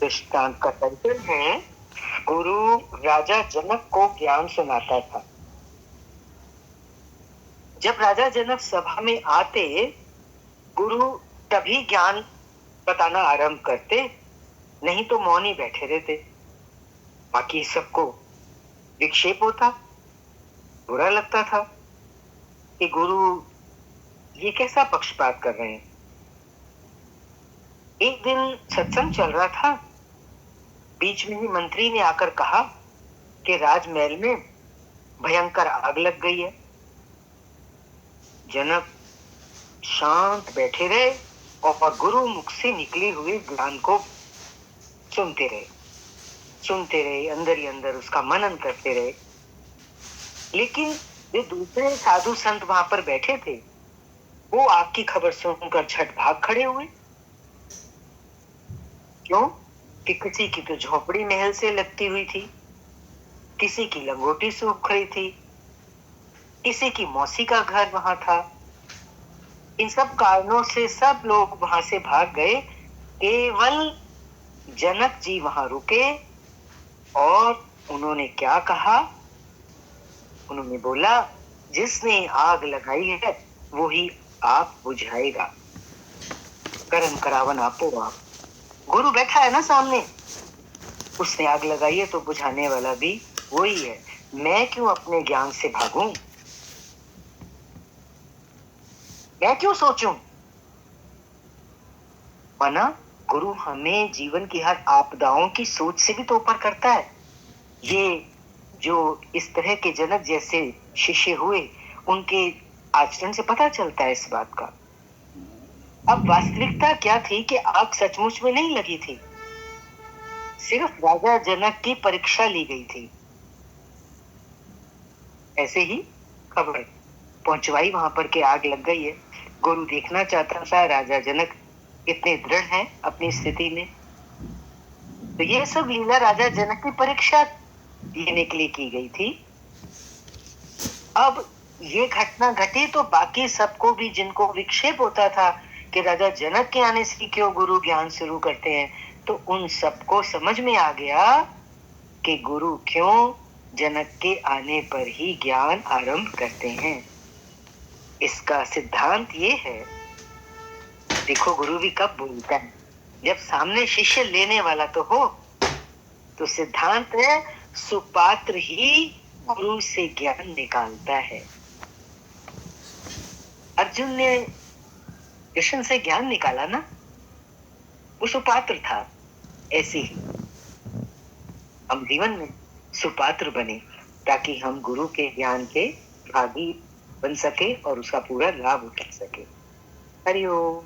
दृष्टांत का परिचय है। गुरु राजा जनक को ज्ञान सुनाता था। जब राजा जनक सभा में आते, गुरु तभी ज्ञान बताना आरंभ करते, नहीं तो मौन ही बैठे रहते। बाकी सबको विक्षेप होता, बुरा लगता था कि गुरु ये कैसा पक्षपात कर रहे हैं। एक दिन सत्संग चल रहा था, बीच में ही मंत्री ने आकर कहा कि राजमहल में भयंकर आग लग गई है। जनक शांत बैठे रहे और गुरु मुख से निकले हुए ज्ञान को सुनते रहे, अंदर ही अंदर उसका मनन करते रहे। लेकिन जो दूसरे साधु संत वहां पर बैठे थे, वो आग की खबर सुनकर झट भाग खड़े हुए। क्यों? कि किसी की तो झोपड़ी महल से लगती हुई थी, किसी की लंगोटी सूख रही थी, किसी की मौसी का घर वहां था। इन सब कारणों से सब लोग वहां से भाग गए। केवल जनक जी वहां रुके और उन्होंने क्या कहा? उन्होंने बोला, जिसने आग लगाई है वो ही आग बुझाएगा। कर्म करावन आपो आप। गुरु बैठा है ना सामने, उसने आग लगाई है तो बुझाने वाला भी वही है। मैं क्यों अपने ज्ञान से भागूं? मैं क्यों सोचूं? माना गुरु हमें जीवन की हर आपदाओं की सोच से भी तो ऊपर करता है। ये जो इस तरह के जनक जैसे शिष्य हुए, उनके आचरण से पता चलता है इस बात का। अब वास्तविकता क्या थी कि आग सचमुच में नहीं लगी थी, सिर्फ राजा जनक की परीक्षा ली गई थी। ऐसे ही खबर पहुंचवाई वहां पर के आग लग गई है। गुरु देखना चाहता था राजा जनक कितने दृढ़ हैं अपनी स्थिति में। तो ये सब लीला राजा जनक की परीक्षा लेने के लिए की गई थी। अब ये घटना घटी तो बाकी सबको भी, जिनको विक्षेप होता था कि राजा जनक के आने से क्यों गुरु ज्ञान शुरू करते हैं, तो उन सबको समझ में आ गया कि गुरु क्यों जनक के आने पर ही ज्ञान आरंभ करते हैं। इसका सिद्धांत ये है, देखो गुरु भी कब बोलता है, जब सामने शिष्य लेने वाला तो हो। तो सिद्धांत है, सुपात्र ही गुरु से ज्ञान निकालता है। अर्जुन ने कृष्ण से ज्ञान निकाला ना, वो सुपात्र था। ऐसे ही हम जीवन में सुपात्र बने, ताकि हम गुरु के ज्ञान के भागी बन सके और उसका पूरा लाभ उठा सके। हरि ओम।